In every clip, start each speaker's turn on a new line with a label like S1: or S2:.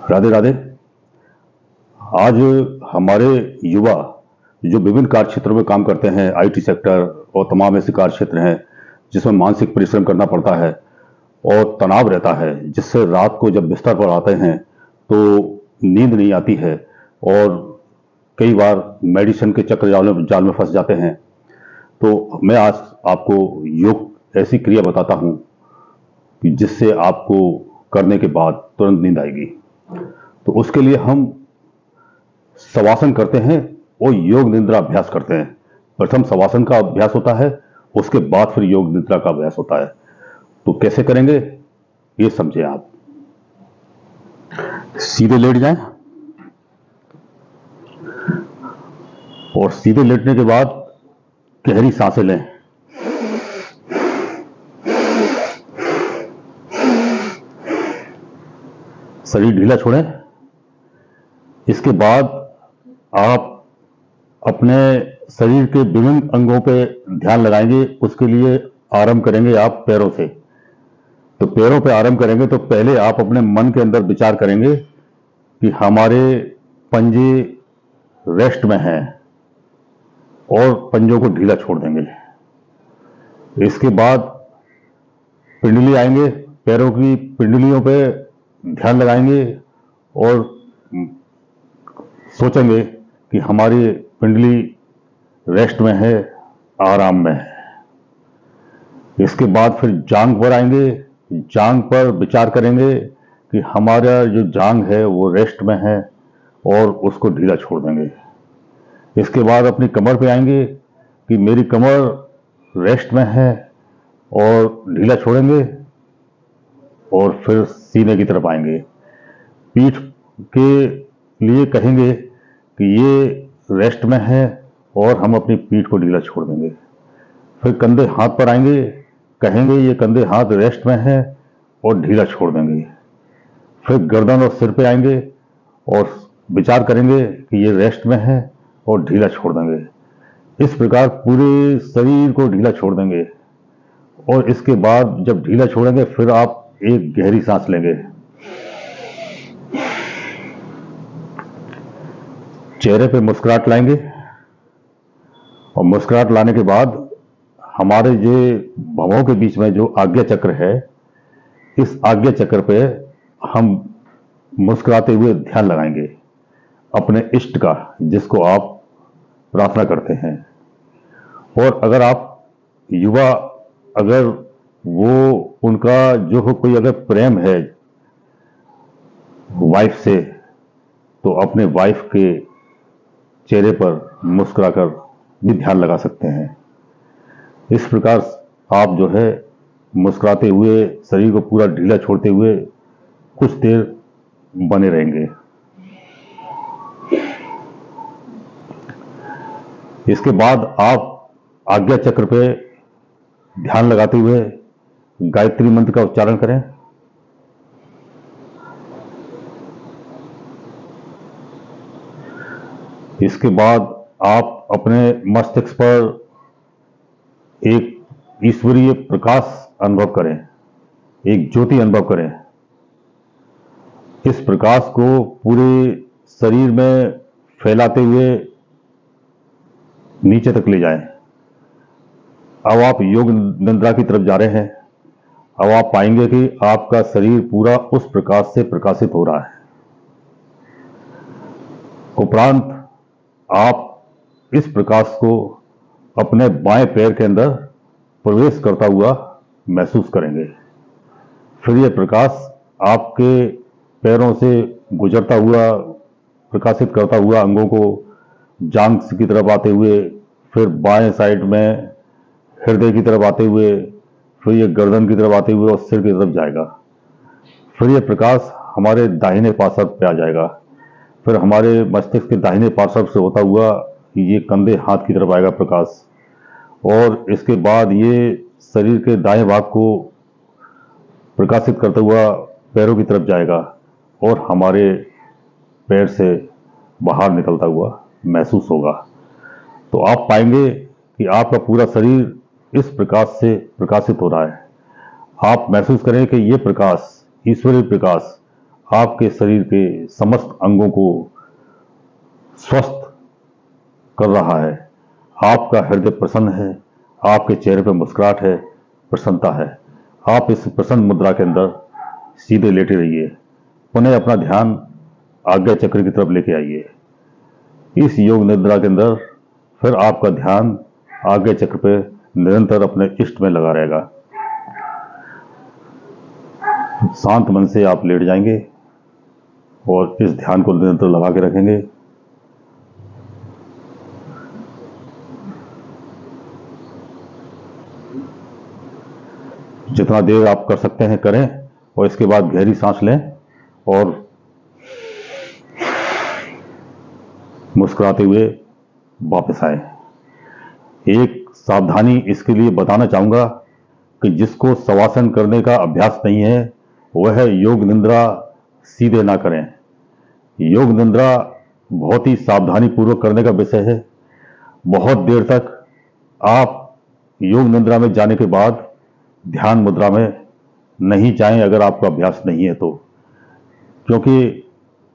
S1: राधे राधे। आज हमारे युवा जो विभिन्न कार्य क्षेत्रों में काम करते हैं, आईटी सेक्टर और तमाम ऐसे कार्य क्षेत्र हैं जिसमें मानसिक परिश्रम करना पड़ता है और तनाव रहता है, जिससे रात को जब बिस्तर पर आते हैं तो नींद नहीं आती है और कई बार मेडिसिन के चक्र जाल में फंस जाते हैं। तो मैं आज आपको योग ऐसी क्रिया बताता हूं कि जिससे आपको करने के बाद तुरंत नींद आएगी। तो उसके लिए हम शवासन करते हैं और योग निद्रा अभ्यास करते हैं। प्रथम शवासन का अभ्यास होता है, उसके बाद फिर योग निद्रा का अभ्यास होता है। तो कैसे करेंगे ये समझें आप। सीधे लेट जाएं और सीधे लेटने के बाद गहरी सांसें लें। शरीर ढीला छोड़ें। इसके बाद आप अपने शरीर के विभिन्न अंगों पे ध्यान लगाएंगे। उसके लिए आरंभ करेंगे आप पैरों से। तो पैरों पे आरंभ करेंगे तो पहले आप अपने मन के अंदर विचार करेंगे कि हमारे पंजे रेस्ट में हैं और पंजों को ढीला छोड़ देंगे। इसके बाद पिंडली आएंगे, पैरों की पिंडलियों पे ध्यान लगाएंगे और सोचेंगे कि हमारी पिंडली रेस्ट में है, आराम में है। इसके बाद फिर जांग पर आएंगे। जांग पर विचार करेंगे कि हमारा जो जांग है वो रेस्ट में है और उसको ढीला छोड़ देंगे। इसके बाद अपनी कमर पे आएंगे कि मेरी कमर रेस्ट में है और ढीला छोड़ेंगे और फिर सीने की तरफ आएंगे। पीठ के लिए कहेंगे कि ये रेस्ट में है और हम अपनी पीठ को ढीला छोड़ देंगे। फिर कंधे हाथ पर आएंगे, कहेंगे ये कंधे हाथ रेस्ट में है और ढीला छोड़ देंगे। फिर गर्दन और सिर पे आएंगे और विचार करेंगे कि ये रेस्ट में है और ढीला छोड़ देंगे। इस प्रकार पूरे शरीर को ढीला छोड़ देंगे और इसके बाद जब ढीला छोड़ेंगे फिर आप एक गहरी सांस लेंगे। चेहरे पे मुस्कुराहट लाएंगे और मुस्कुराहट लाने के बाद हमारे जो भवों के बीच में जो आज्ञा चक्र है, इस आज्ञा चक्र पे हम मुस्कुराते हुए ध्यान लगाएंगे अपने इष्ट का, जिसको आप प्रार्थना करते हैं। और अगर आप युवा, अगर वो उनका जो हो कोई अगर प्रेम है वाइफ से, तो अपने वाइफ के चेहरे पर मुस्कुराकर भी ध्यान लगा सकते हैं। इस प्रकार आप जो है मुस्कुराते हुए शरीर को पूरा ढीला छोड़ते हुए कुछ देर बने रहेंगे। इसके बाद आप आज्ञा चक्र पे ध्यान लगाते हुए गायत्री मंत्र का उच्चारण करें। इसके बाद आप अपने मस्तिष्क पर एक ईश्वरीय प्रकाश अनुभव करें, एक ज्योति अनुभव करें। इस प्रकाश को पूरे शरीर में फैलाते हुए नीचे तक ले जाएं। अब आप योग निद्रा की तरफ जा रहे हैं। अब आप पाएंगे कि आपका शरीर पूरा उस प्रकाश से प्रकाशित हो रहा है। उपरांत आप इस प्रकाश को अपने बाएं पैर के अंदर प्रवेश करता हुआ महसूस करेंगे। फिर यह प्रकाश आपके पैरों से गुजरता हुआ, प्रकाशित करता हुआ अंगों को जांघ की तरफ आते हुए, फिर बाएं साइड में हृदय की तरफ आते हुए, फिर ये गर्दन की तरफ आते हुए और सिर की तरफ जाएगा। फिर यह प्रकाश हमारे दाहिने पार्श्व पे आ जाएगा। फिर हमारे मस्तिष्क के दाहिने पार्श्व से होता हुआ ये कंधे हाथ की तरफ आएगा प्रकाश, और इसके बाद ये शरीर के दाएं भाग को प्रकाशित करता हुआ पैरों की तरफ जाएगा और हमारे पैर से बाहर निकलता हुआ महसूस होगा। तो आप पाएंगे कि आपका पूरा शरीर इस प्रकाश से प्रकाशित हो रहा है। आप महसूस करें कि ये प्रकाश, ईश्वरीय प्रकाश, आपके शरीर के समस्त अंगों को स्वस्थ कर रहा है। आपका हृदय प्रसन्न है, आपके चेहरे पर मुस्कुराहट है, प्रसन्नता है। आप इस प्रसन्न मुद्रा के अंदर सीधे लेटे रहिए। पुनः अपना ध्यान आज्ञा चक्र की तरफ लेके आइए। इस योग निद्रा के अंदर फिर आपका ध्यान आज्ञा चक्र पे निरंतर अपने इष्ट में लगा रहेगा। शांत मन से आप लेट जाएंगे और इस ध्यान को निरंतर लगा के रखेंगे। जितना देर आप कर सकते हैं करें और इसके बाद गहरी सांस लें और मुस्कुराते हुए वापस आए। एक सावधानी इसके लिए बताना चाहूंगा कि जिसको शवासन करने का अभ्यास नहीं है वह योग निद्रा सीधे ना करें। योग निद्रा बहुत ही सावधानी पूर्वक करने का विषय है। बहुत देर तक आप योग निद्रा में जाने के बाद ध्यान मुद्रा में नहीं जाएं अगर आपका अभ्यास नहीं है तो, क्योंकि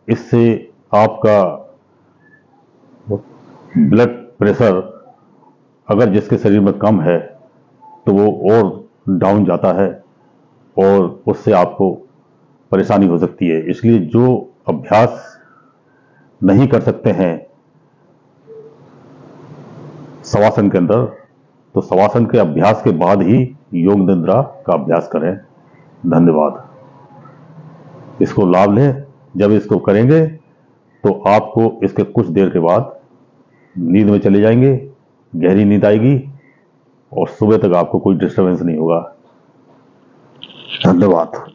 S1: इससे आपका ब्लड प्रेशर अगर जिसके शरीर में कम है तो वो और डाउन जाता है और उससे आपको परेशानी हो सकती है। इसलिए जो अभ्यास नहीं कर सकते हैं शवासन के अंदर, तो शवासन के अभ्यास के बाद ही योग निद्रा का अभ्यास करें। धन्यवाद। इसको लाभ लें। जब इसको करेंगे तो आपको इसके कुछ देर के बाद नींद में चले जाएंगे, गहरी नींद आएगी और सुबह तक आपको कोई डिस्टर्बेंस नहीं होगा। धन्यवाद।